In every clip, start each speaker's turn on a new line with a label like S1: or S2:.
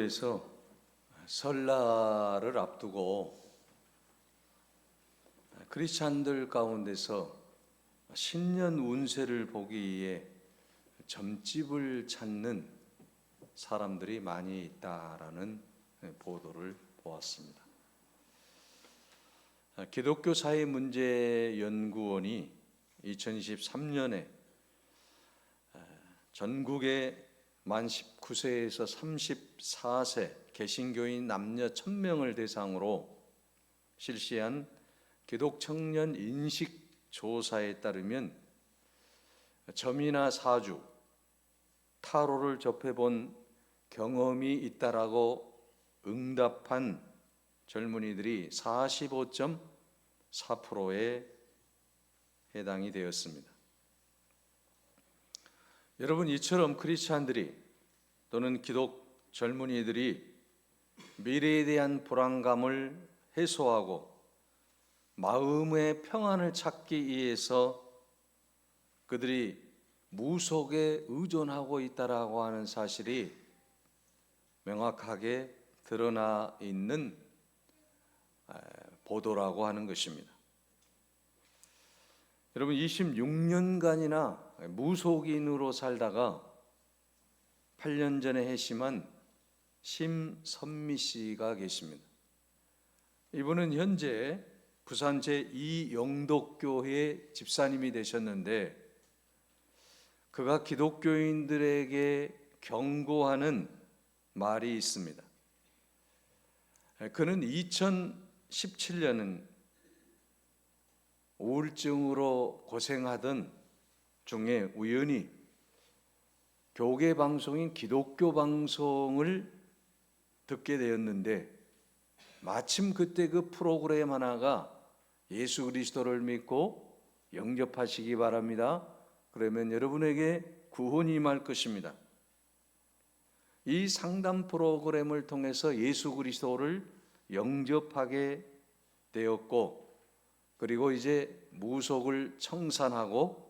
S1: 교회에서 설날을 앞두고 크리스찬들 가운데서 신년 운세를 보기 위해 점집을 찾는 사람들이 많이 있다라는 보도를 보았습니다. 기독교 사회 문제 연구원이 2023년에 전국의 만 19세에서 34세 개신교인 남녀 1000명을 대상으로 실시한 기독청년 인식 조사에 따르면 점이나 사주, 타로를 접해본 경험이 있다라고 응답한 젊은이들이 45.4%에 해당이 되었습니다. 여러분, 이처럼 크리스찬들이 또는 기독 젊은이들이 미래에 대한 불안감을 해소하고 마음의 평안을 찾기 위해서 그들이 무속에 의존하고 있다라고 하는 사실이 명확하게 드러나 있는 보도라고 하는 것입니다. 여러분, 26년간이나 무속인으로 살다가 8년 전에 해심한 심선미 씨가 계십니다. 이분은 현재 부산 제2영독교회 집사님이 되셨는데, 그가 기독교인들에게 경고하는 말이 있습니다. 그는 2017년은 우울증으로 고생하던 중에 우연히 교계 방송인 기독교 방송을 듣게 되었는데, 마침 그때 그 프로그램 하나가 예수 그리스도를 믿고 영접하시기 바랍니다. 그러면 여러분에게 구원이 임할 것입니다. 이 상담 프로그램을 통해서 예수 그리스도를 영접하게 되었고, 그리고 이제 무속을 청산하고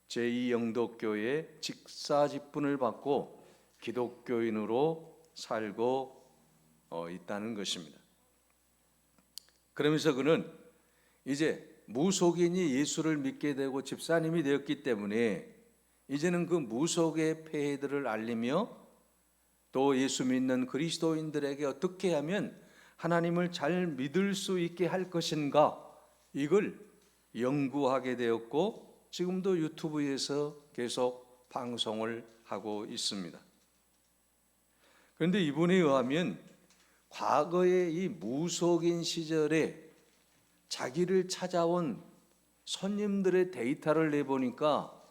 S1: 제2영독교회 직사직분을 받고 기독교인으로 살고 있다는 것입니다. 그러면서 그는 이제 무속인이 예수를 믿게 되고 집사님이 되었기 때문에 이제는 그 무속의 폐해들을 알리며 또 예수 믿는 그리스도인들에게 어떻게 하면 하나님을 잘 믿을 수 있게 할 것인가, 이걸 연구하게 되었고 지금도 유튜브에서 계속 방송을 하고 있습니다. 그런데 이분에 의하면 과거의 이 무속인 시절에 자기를 찾아온 손님들의 데이터를 내보니까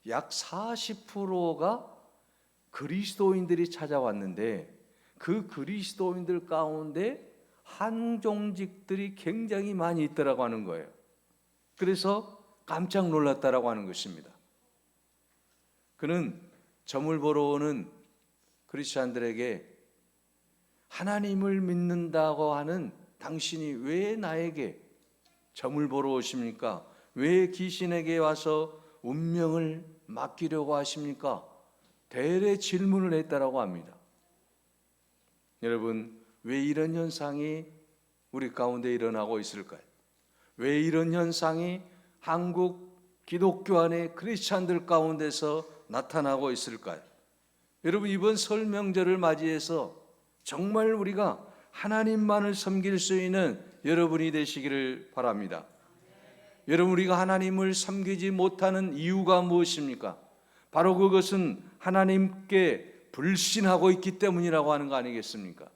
S1: 약 40%가 그리스도인들이 찾아왔는데, 그 그리스도인들 가운데 한종직들이 굉장히 많이 있더라고 하는 거예요. 그래서 깜짝 놀랐다라고 하는 것입니다. 그는 점을 보러 오는 크리스찬들에게 하나님을 믿는다고 하는 당신이 왜 나에게 점을 보러 오십니까? 왜 귀신에게 와서 운명을 맡기려고 하십니까? 대래 질문을 했다라고 합니다. 여러분, 왜 이런 현상이 우리 가운데 일어나고 있을까요? 왜 이런 현상이 한국 기독교 안의 크리스찬들 가운데서 나타나고 있을까요? 여러분, 이번 설 명절을 맞이해서 정말 우리가 하나님만을 섬길 수 있는 여러분이 되시기를 바랍니다. 여러분, 우리가 하나님을 섬기지 못하는 이유가 무엇입니까? 바로 그것은 하나님께 불신하고 있기 때문이라고 하는 거 아니겠습니까?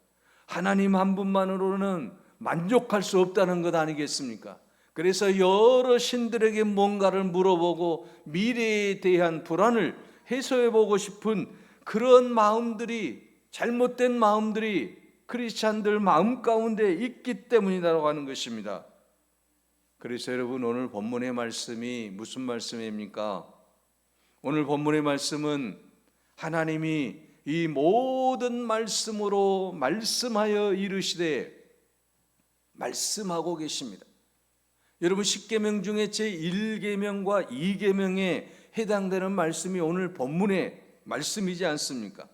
S1: 하나님 한 분만으로는 만족할 수 없다는 것 아니겠습니까? 그래서 여러 신들에게 뭔가를 물어보고 미래에 대한 불안을 해소해보고 싶은 그런 마음들이, 잘못된 마음들이 크리스찬들 마음 가운데 있기 때문이라고 하는 것입니다. 그래서 여러분, 오늘 본문의 말씀이 무슨 말씀입니까? 오늘 본문의 말씀은 하나님이 이 모든 말씀으로 말씀하여 이르시되 말씀하고 계십니다. 여러분, 10계명 중에 제1계명과 2계명에 해당되는 말씀이 오늘 본문의 말씀이지 않습니까?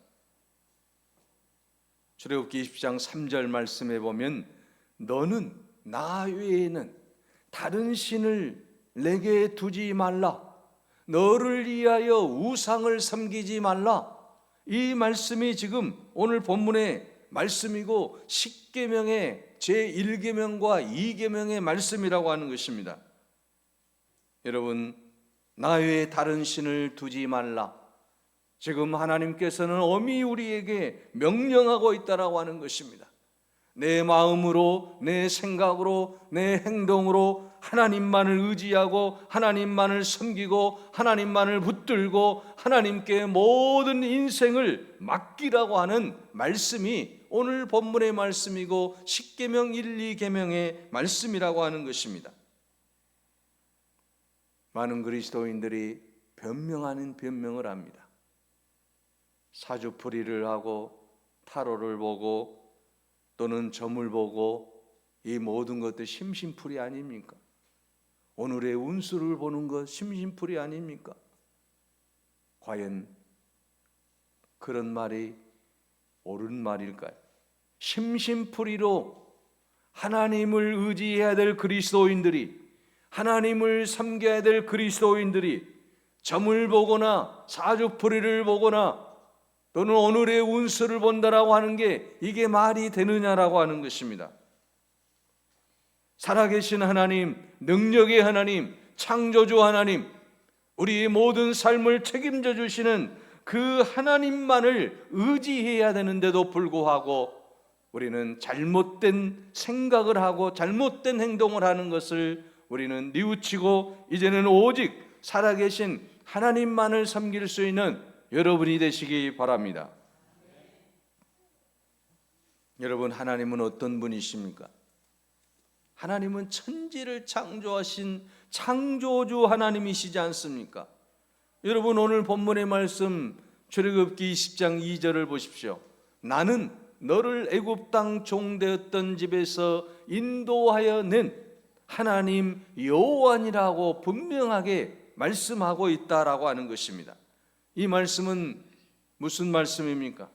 S1: 출애굽기 20장 3절 말씀에 보면 너는 나 외에는 다른 신을 내게 두지 말라, 너를 위하여 우상을 섬기지 말라. 이 말씀이 지금 오늘 본문의 말씀이고 십계명의 제1계명과 2계명의 말씀이라고 하는 것입니다. 여러분, 나 외에 다른 신을 두지 말라. 지금 하나님께서는 엄히 우리에게 명령하고 있다라고 하는 것입니다. 내 마음으로, 내 생각으로, 내 행동으로 하나님만을 의지하고 하나님만을 섬기고 하나님만을 붙들고 하나님께 모든 인생을 맡기라고 하는 말씀이 오늘 본문의 말씀이고 십계명 1, 2계명의 말씀이라고 하는 것입니다. 많은 그리스도인들이 변명 아닌 변명을 합니다. 사주풀이를 하고 타로를 보고 또는 점을 보고 이 모든 것들 심심풀이 아닙니까? 오늘의 운수를 보는 것 심심풀이 아닙니까? 과연 그런 말이 옳은 말일까요? 심심풀이로 하나님을 의지해야 될 그리스도인들이, 하나님을 섬겨야 될 그리스도인들이 점을 보거나 사주풀이를 보거나 또는 오늘의 운수를 본다라고 하는 게 이게 말이 되느냐라고 하는 것입니다. 살아계신 하나님, 능력의 하나님, 창조주 하나님, 우리의 모든 삶을 책임져 주시는 그 하나님만을 의지해야 되는데도 불구하고 우리는 잘못된 생각을 하고 잘못된 행동을 하는 것을 우리는 뉘우치고 이제는 오직 살아계신 하나님만을 섬길 수 있는 여러분이 되시기 바랍니다. 여러분, 하나님은 어떤 분이십니까? 하나님은 천지를 창조하신 창조주 하나님이시지 않습니까? 여러분, 오늘 본문의 말씀 출애굽기 20장 2절을 보십시오. 나는 너를 애굽 땅 종되었던 집에서 인도하여 낸 하나님 여호와니라고 분명하게 말씀하고 있다라고 하는 것입니다. 이 말씀은 무슨 말씀입니까?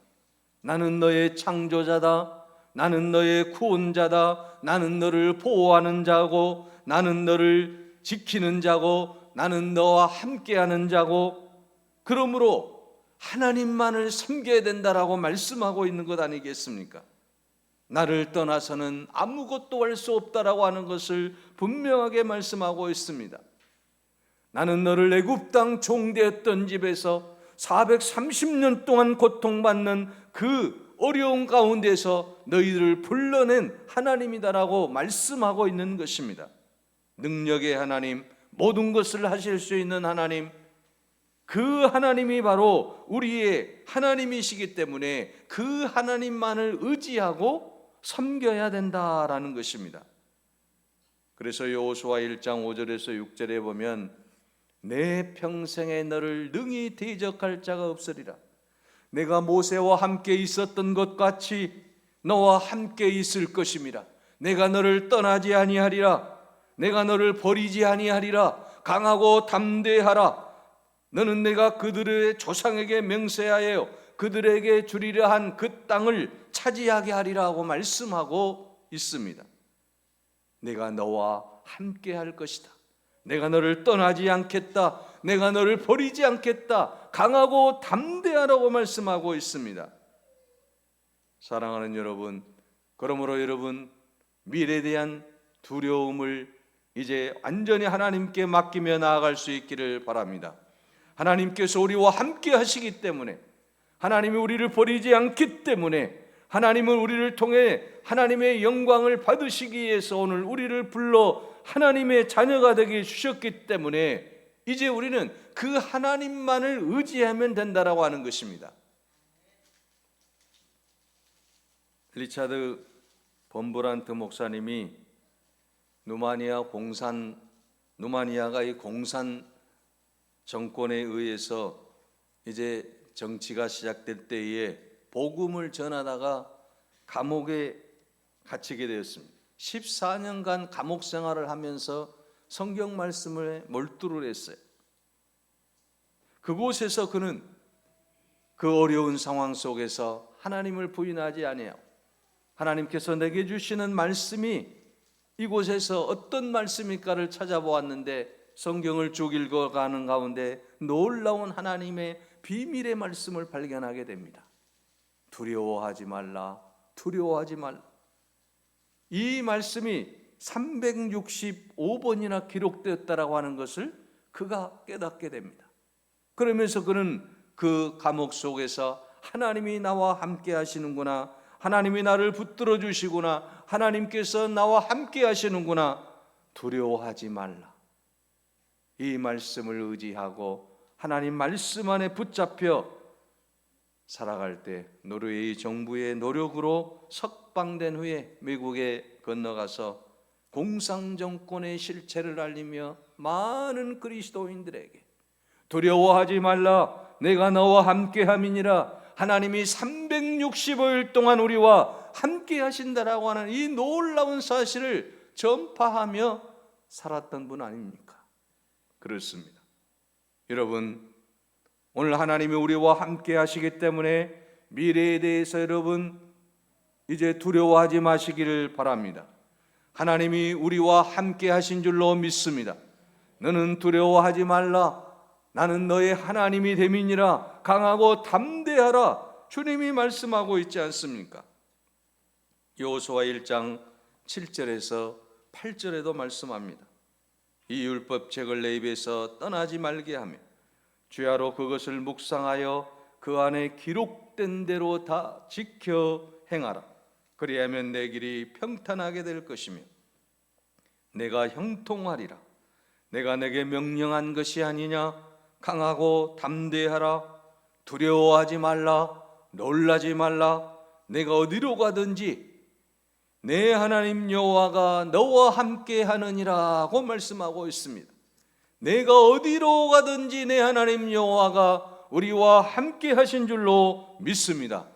S1: 나는 너의 창조자다, 나는 너의 구원자다, 나는 너를 보호하는 자고, 나는 너를 지키는 자고, 나는 너와 함께하는 자고, 그러므로 하나님만을 섬겨야 된다라고 말씀하고 있는 것 아니겠습니까? 나를 떠나서는 아무것도 할 수 없다라고 하는 것을 분명하게 말씀하고 있습니다. 나는 너를 애굽 땅 종되었던 집에서 430년 동안 고통받는 그 어려운 가운데서 너희들을 불러낸 하나님이다라고 말씀하고 있는 것입니다. 능력의 하나님, 모든 것을 하실 수 있는 하나님, 그 하나님이 바로 우리의 하나님이시기 때문에 그 하나님만을 의지하고 섬겨야 된다라는 것입니다. 그래서 여호수아 1장 5절에서 6절에 보면 내 평생에 너를 능히 대적할 자가 없으리라. 내가 모세와 함께 있었던 것 같이 너와 함께 있을 것임이라. 내가 너를 떠나지 아니하리라. 내가 너를 버리지 아니하리라. 강하고 담대하라. 너는 내가 그들의 조상에게 맹세하여 그들에게 주리라 한 그 땅을 차지하게 하리라고 말씀하고 있습니다. 내가 너와 함께 할 것이다. 내가 너를 떠나지 않겠다. 내가 너를 버리지 않겠다. 강하고 담대하라고 말씀하고 있습니다. 사랑하는 여러분, 그러므로 여러분 미래에 대한 두려움을 이제 완전히 하나님께 맡기며 나아갈 수 있기를 바랍니다. 하나님께서 우리와 함께 하시기 때문에, 하나님이 우리를 버리지 않기 때문에, 하나님은 우리를 통해 하나님의 영광을 받으시기 위해서 오늘 우리를 불러 하나님의 자녀가 되게 주셨기 때문에 이제 우리는 그 하나님만을 의지하면 된다라고 하는 것입니다. 리차드 범브란트 목사님이 누마니아가 이 공산 정권에 의해서 이제 정치가 시작될 때에 복음을 전하다가 감옥에 갇히게 되었습니다. 14년간 감옥 생활을 하면서 성경 말씀에 몰두를 했어요. 그곳에서 그는 그 어려운 상황 속에서 하나님을 부인하지 아니하고 하나님께서 내게 주시는 말씀이 이곳에서 어떤 말씀일까를 찾아보았는데 성경을 쭉 읽어가는 가운데 놀라운 하나님의 비밀의 말씀을 발견하게 됩니다. 두려워하지 말라, 두려워하지 말라. 이 말씀이 365번이나 기록되었다라고 하는 것을 그가 깨닫게 됩니다. 그러면서 그는 그 감옥 속에서 하나님이 나와 함께 하시는구나, 하나님이 나를 붙들어 주시구나, 하나님께서 나와 함께 하시는구나, 두려워하지 말라. 이 말씀을 의지하고 하나님 말씀 안에 붙잡혀 살아갈 때 노르웨이 정부의 노력으로 석방된 후에 미국에 건너가서 공산정권의 실체를 알리며 많은 그리스도인들에게 두려워하지 말라, 내가 너와 함께함이니라, 하나님이 365일 동안 우리와 함께 하신다라고 하는 이 놀라운 사실을 전파하며 살았던 분 아닙니까? 그렇습니다. 여러분, 오늘 하나님이 우리와 함께 하시기 때문에 미래에 대해서 여러분 이제 두려워하지 마시기를 바랍니다. 하나님이 우리와 함께 하신 줄로 믿습니다. 너는 두려워하지 말라, 나는 너의 하나님이 됨이니라, 강하고 담대하라, 주님이 말씀하고 있지 않습니까? 여호수아 1장 7절에서 8절에도 말씀합니다. 이 율법책을 내 입에서 떠나지 말게 하며 주야로 그것을 묵상하여 그 안에 기록된 대로 다 지켜 행하라. 그리하면 내 길이 평탄하게 될 것이며 내가 형통하리라. 내가 내게 명령한 것이 아니냐? 강하고 담대하라. 두려워하지 말라. 놀라지 말라. 내가 어디로 가든지 내 하나님 여호와가 너와 함께 하느니라고 말씀하고 있습니다. 내가 어디로 가든지 내 하나님 여호와가 우리와 함께 하신 줄로 믿습니다.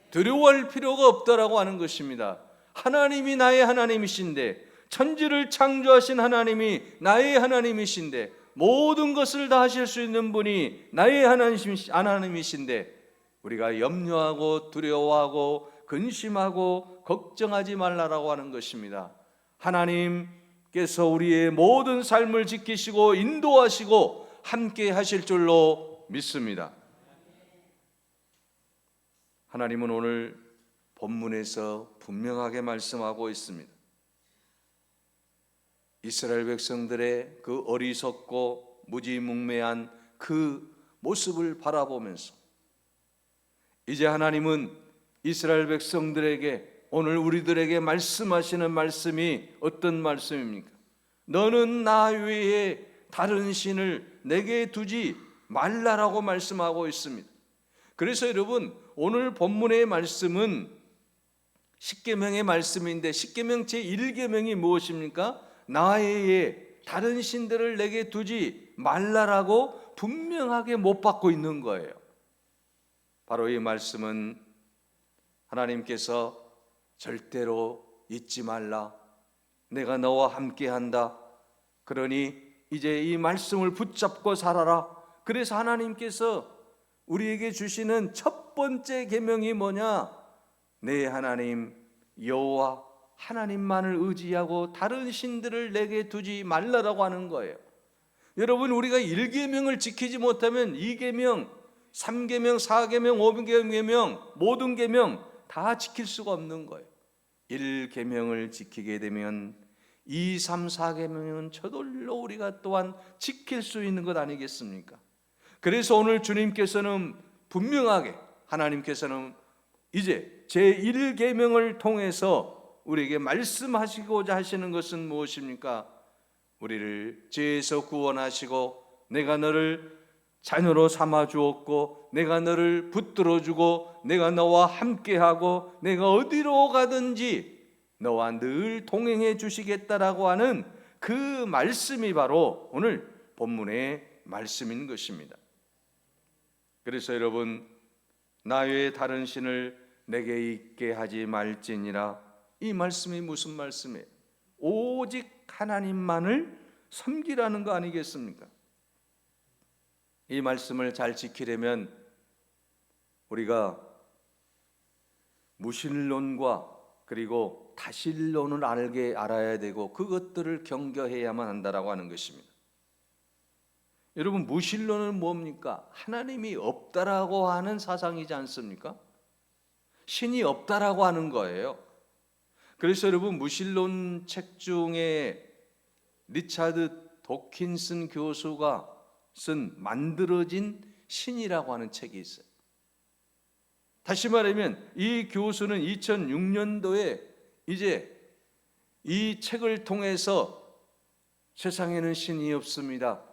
S1: 두려워할 필요가 없다라고 하는 것입니다. 하나님이 나의 하나님이신데, 천지를 창조하신 하나님이 나의 하나님이신데, 모든 것을 다 하실 수 있는 분이 나의 하나님이신데, 우리가 염려하고 두려워하고 근심하고 걱정하지 말라라고 하는 것입니다. 하나님께서 우리의 모든 삶을 지키시고 인도하시고 함께 하실 줄로 믿습니다. 하나님은 오늘 본문에서 분명하게 말씀하고 있습니다. 이스라엘 백성들의 그 어리석고 무지몽매한 그 모습을 바라보면서 이제 하나님은 이스라엘 백성들에게 오늘 우리들에게 말씀하시는 말씀이 어떤 말씀입니까? 너는 나 외에 다른 신을 내게 두지 말라라고 말씀하고 있습니다. 그래서 여러분, 오늘 본문의 말씀은 십계명의 말씀인데 십계명 제1계명이 무엇입니까? 나 외에 다른 신들을 내게 두지 말라라고 분명하게 못 받고 있는 거예요. 바로 이 말씀은 하나님께서 절대로 잊지 말라, 내가 너와 함께한다, 그러니 이제 이 말씀을 붙잡고 살아라. 그래서 하나님께서 우리에게 주시는 첫 번째 계명이 뭐냐? 내 하나님 여호와 하나님만을 의지하고 다른 신들을 내게 두지 말라라고 하는 거예요. 여러분, 우리가 1계명을 지키지 못하면 2계명, 3계명, 4계명, 5계명, 모든 계명 다 지킬 수가 없는 거예요. 1계명을 지키게 되면 2, 3, 4계명은 저절로 우리가 또한 지킬 수 있는 것 아니겠습니까? 그래서 오늘 주님께서는 분명하게, 하나님께서는 이제 제1계명을 통해서 우리에게 말씀하시고자 하시는 것은 무엇입니까? 우리를 죄에서 구원하시고 내가 너를 자녀로 삼아 주었고 내가 너를 붙들어 주고 내가 너와 함께하고 내가 어디로 가든지 너와 늘 동행해 주시겠다라고 하는 그 말씀이 바로 오늘 본문의 말씀인 것입니다. 그래서 여러분, 나 외에 다른 신을 내게 있게 하지 말지니라, 이 말씀이 무슨 말씀이에요? 오직 하나님만을 섬기라는 거 아니겠습니까? 이 말씀을 잘 지키려면 우리가 무신론과 그리고 다신론을 알아야 되고 그것들을 경계해야만 한다라고 하는 것입니다. 여러분, 무신론은 뭡니까? 하나님이 없다라고 하는 사상이지 않습니까? 신이 없다라고 하는 거예요. 그래서 여러분, 무신론 책 중에 리차드 도킨슨 교수가 쓴 만들어진 신이라고 하는 책이 있어요. 다시 말하면 이 교수는 2006년도에 이제 이 책을 통해서 세상에는 신이 없습니다.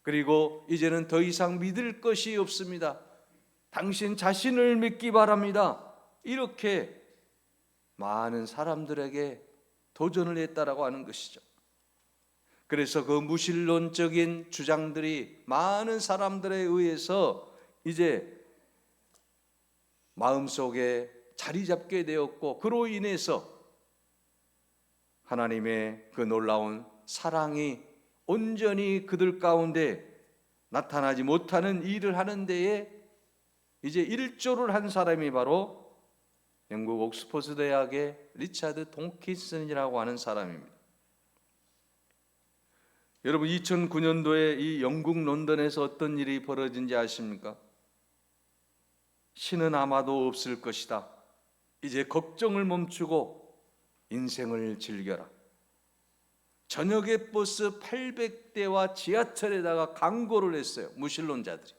S1: 그리고 이제는 더 이상 믿을 것이 없습니다. 당신 자신을 믿기 바랍니다. 이렇게 많은 사람들에게 도전을 했다라고 하는 것이죠. 그래서 그 무신론적인 주장들이 많은 사람들에 의해서 이제 마음속에 자리 잡게 되었고, 그로 인해서 하나님의 그 놀라운 사랑이 온전히 그들 가운데 나타나지 못하는 일을 하는 데에 이제 일조를 한 사람이 바로 영국 옥스퍼드 대학의 리차드 돈킨슨이라고 하는 사람입니다. 여러분, 2009년도에 이 영국 런던에서 어떤 일이 벌어진지 아십니까? 신은 아마도 없을 것이다. 이제 걱정을 멈추고 인생을 즐겨라. 저녁에 버스 800대와 지하철에다가 광고를 했어요. 무신론자들이.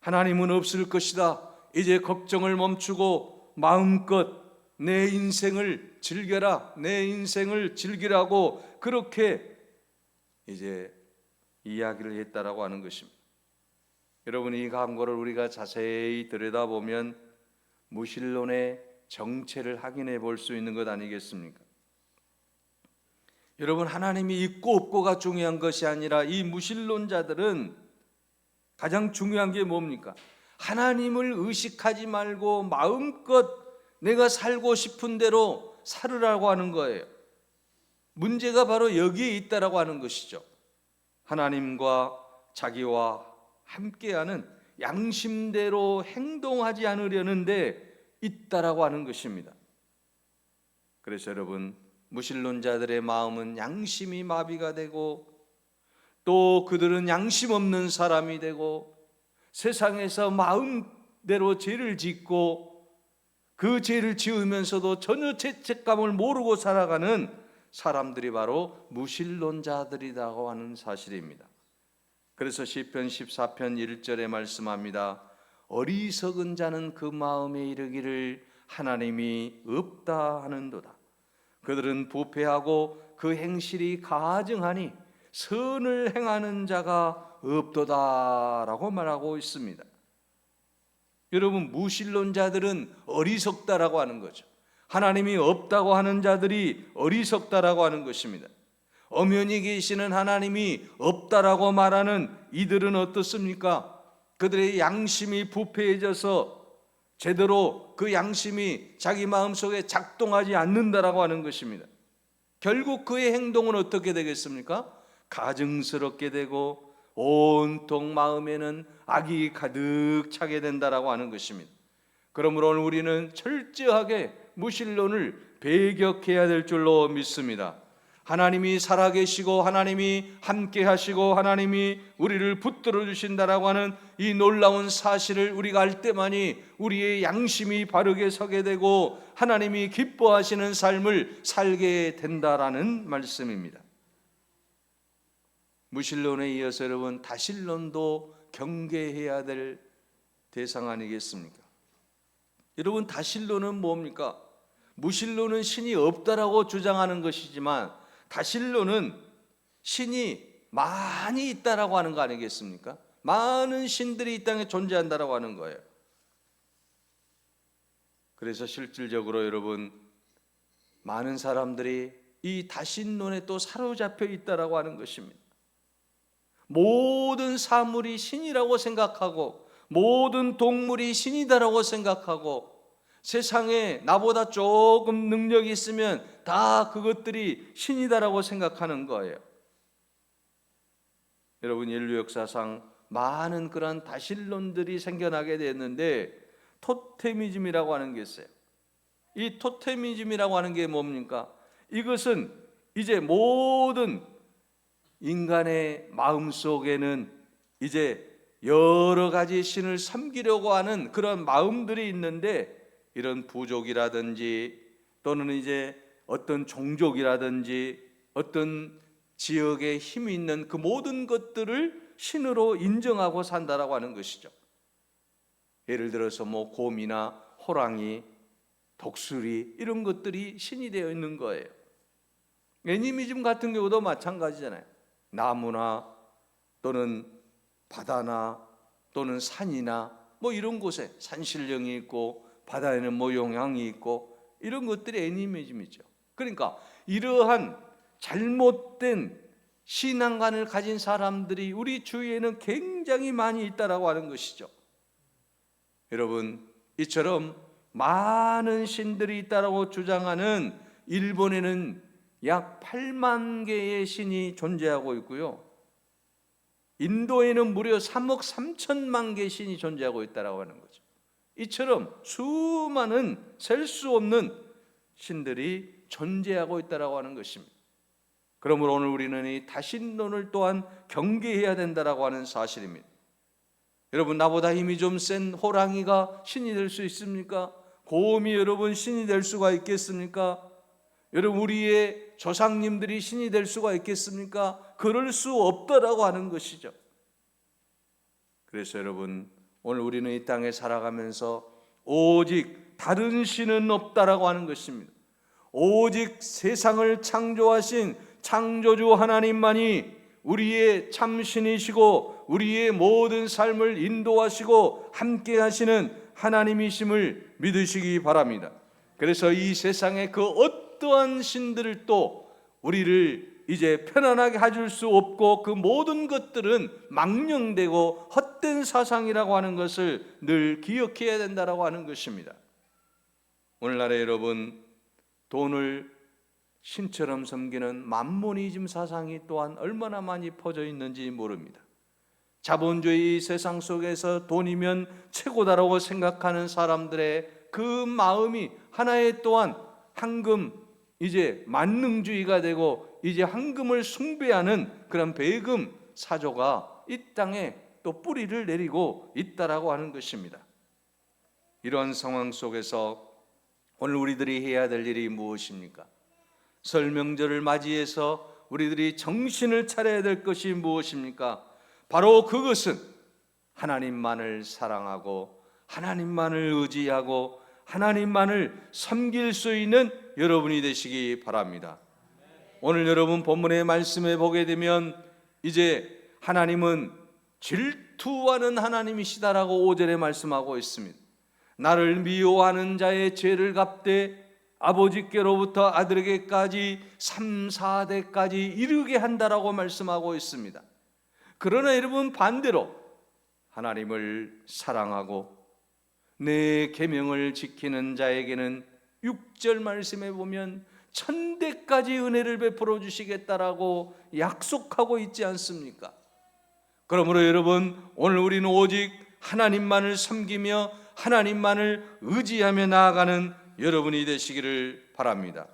S1: 하나님은 없을 것이다. 이제 걱정을 멈추고 마음껏 내 인생을 즐겨라. 내 인생을 즐기라고 그렇게 이제 이야기를 했다라고 하는 것입니다. 여러분, 이 광고를 우리가 자세히 들여다보면 무신론의 정체를 확인해 볼 수 있는 것 아니겠습니까? 여러분, 하나님이 있고 없고가 중요한 것이 아니라 이 무신론자들은 가장 중요한 게 뭡니까? 하나님을 의식하지 말고 마음껏 내가 살고 싶은 대로 살으라고 하는 거예요. 문제가 바로 여기에 있다라고 하는 것이죠. 하나님과 자기와 함께하는 양심대로 행동하지 않으려는데 있다라고 하는 것입니다. 그래서 여러분, 무신론자들의 마음은 양심이 마비가 되고 또 그들은 양심 없는 사람이 되고 세상에서 마음대로 죄를 짓고 그 죄를 지으면서도 전혀 죄책감을 모르고 살아가는 사람들이 바로 무신론자들이라고 하는 사실입니다. 그래서 시편 14편 1절에 말씀합니다. 어리석은 자는 그 마음에 이르기를 하나님이 없다 하는도다. 그들은 부패하고 그 행실이 가증하니 선을 행하는 자가 없도다라고 말하고 있습니다. 여러분, 무신론자들은 어리석다라고 하는 거죠. 하나님이 없다고 하는 자들이 어리석다라고 하는 것입니다. 엄연히 계시는 하나님이 없다라고 말하는 이들은 어떻습니까? 그들의 양심이 부패해져서 제대로 그 양심이 자기 마음속에 작동하지 않는다라고 하는 것입니다. 결국 그의 행동은 어떻게 되겠습니까? 가증스럽게 되고 온통 마음에는 악이 가득 차게 된다라고 하는 것입니다. 그러므로 우리는 철저하게 무신론을 배격해야 될 줄로 믿습니다. 하나님이 살아계시고 하나님이 함께 하시고 하나님이 우리를 붙들어 주신다라고 하는 이 놀라운 사실을 우리가 알 때만이 우리의 양심이 바르게 서게 되고 하나님이 기뻐하시는 삶을 살게 된다라는 말씀입니다. 무신론에 이어서 여러분, 다신론도 경계해야 될 대상 아니겠습니까? 여러분, 다신론은 뭡니까? 무신론은 신이 없다라고 주장하는 것이지만 다신론은 신이 많이 있다라고 하는 거 아니겠습니까? 많은 신들이 이 땅에 존재한다라고 하는 거예요. 그래서 실질적으로 여러분, 많은 사람들이 이 다신론에 또 사로잡혀 있다라고 하는 것입니다. 모든 사물이 신이라고 생각하고 모든 동물이 신이다라고 생각하고 세상에 나보다 조금 능력이 있으면 다 그것들이 신이다라고 생각하는 거예요. 여러분, 인류 역사상 많은 그런 다신론들이 생겨나게 됐는데 토테미즘이라고 하는 게 있어요. 이 토테미즘이라고 하는 게 뭡니까? 이것은 이제 모든 인간의 마음속에는 이제 여러 가지 신을 섬기려고 하는 그런 마음들이 있는데, 이런 부족이라든지 또는 이제 어떤 종족이라든지 어떤 지역에 힘이 있는 그 모든 것들을 신으로 인정하고 산다라고 하는 것이죠. 예를 들어서 뭐 곰이나 호랑이, 독수리 이런 것들이 신이 되어 있는 거예요. 애니미즘 같은 경우도 마찬가지잖아요. 나무나 또는 바다나 또는 산이나 뭐 이런 곳에 산신령이 있고 바다에는 뭐 용양이 있고 이런 것들이 애니미즘이죠. 그러니까 이러한 잘못된 신앙관을 가진 사람들이 우리 주위에는 굉장히 많이 있다라고 하는 것이죠. 여러분, 이처럼 많은 신들이 있다라고 주장하는 일본에는 약 8만 개의 신이 존재하고 있고요, 인도에는 무려 3억 3천만 개의 신이 존재하고 있다라고 하는 거죠. 이처럼 수많은 셀 수 없는 신들이 존재하고 있다라고 하는 것입니다. 그러므로 오늘 우리는 이 다신론을 또한 경계해야 된다라고 하는 사실입니다. 여러분, 나보다 힘이 좀 센 호랑이가 신이 될 수 있습니까? 곰이 여러분 신이 될 수가 있겠습니까? 여러분, 우리의 조상님들이 신이 될 수가 있겠습니까? 그럴 수 없다라고 하는 것이죠. 그래서 여러분, 오늘 우리는 이 땅에 살아가면서 오직 다른 신은 없다라고 하는 것입니다. 오직 세상을 창조하신 창조주 하나님만이 우리의 참신이시고 우리의 모든 삶을 인도하시고 함께 하시는 하나님이심을 믿으시기 바랍니다. 그래서 이 세상의 그 어떠한 신들을 또 우리를 이제 편안하게 해줄 수 없고, 그 모든 것들은 망령되고 헛된 사상이라고 하는 것을 늘 기억해야 된다라고 하는 것입니다. 오늘날에 여러분, 돈을 신처럼 섬기는 맘모니즘 사상이 또한 얼마나 많이 퍼져 있는지 모릅니다. 자본주의 세상 속에서 돈이면 최고다라고 생각하는 사람들의 그 마음이 하나의 또한 황금, 이제 만능주의가 되고 이제 황금을 숭배하는 그런 배금 사조가 이 땅에 또 뿌리를 내리고 있다라고 하는 것입니다. 이러한 상황 속에서 오늘 우리들이 해야 될 일이 무엇입니까? 설 명절을 맞이해서 우리들이 정신을 차려야 될 것이 무엇입니까? 바로 그것은 하나님만을 사랑하고 하나님만을 의지하고 하나님만을 섬길 수 있는 여러분이 되시기 바랍니다. 오늘 여러분 본문의 말씀에 보게 되면 이제 하나님은 질투하는 하나님이시다라고 5절에 말씀하고 있습니다. 나를 미워하는 자의 죄를 갚되 아버지께로부터 아들에게까지 3, 4대까지 이르게 한다라고 말씀하고 있습니다. 그러나 여러분, 반대로 하나님을 사랑하고 내 계명을 지키는 자에게는 6절 말씀에 보면 1000대까지 은혜를 베풀어 주시겠다라고 약속하고 있지 않습니까? 그러므로 여러분, 오늘 우리는 오직 하나님만을 섬기며 하나님만을 의지하며 나아가는 여러분이 되시기를 바랍니다.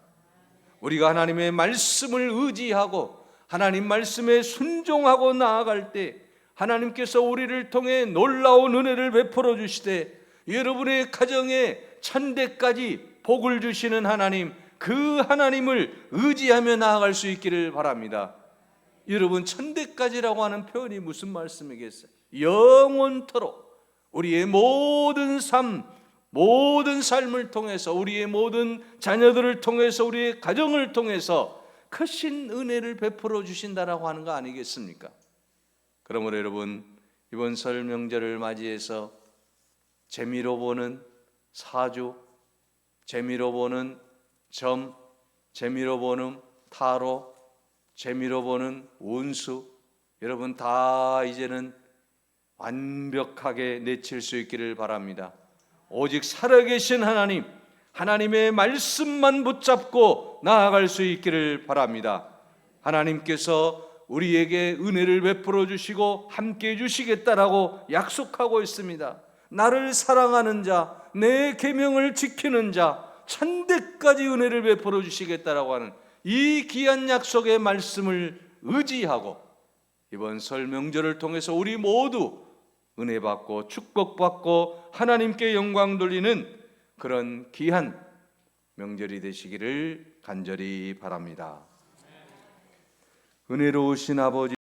S1: 우리가 하나님의 말씀을 의지하고 하나님 말씀에 순종하고 나아갈 때 하나님께서 우리를 통해 놀라운 은혜를 베풀어 주시되 여러분의 가정에 1000대까지 복을 주시는 하나님, 그 하나님을 의지하며 나아갈 수 있기를 바랍니다. 여러분, 1000대까지라고 하는 표현이 무슨 말씀이겠어요? 영원토록 우리의 모든 삶, 모든 삶을 통해서, 우리의 모든 자녀들을 통해서, 우리의 가정을 통해서 크신 은혜를 베풀어 주신다라고 하는 거 아니겠습니까? 그러므로 여러분, 이번 설 명절을 맞이해서 재미로 보는 사주, 재미로 보는 점, 재미로 보는 타로, 재미로 보는 운수, 여러분 다 이제는 완벽하게 내칠 수 있기를 바랍니다. 오직 살아계신 하나님, 하나님의 말씀만 붙잡고 나아갈 수 있기를 바랍니다. 하나님께서 우리에게 은혜를 베풀어 주시고 함께 해 주시겠다라고 약속하고 있습니다. 나를 사랑하는 자, 내 계명을 지키는 자, 천대까지 은혜를 베풀어 주시겠다라고 하는 이 귀한 약속의 말씀을 의지하고 이번 설 명절을 통해서 우리 모두 은혜 받고 축복받고 하나님께 영광 돌리는 그런 귀한 명절이 되시기를 간절히 바랍니다. 은혜로우신 아버지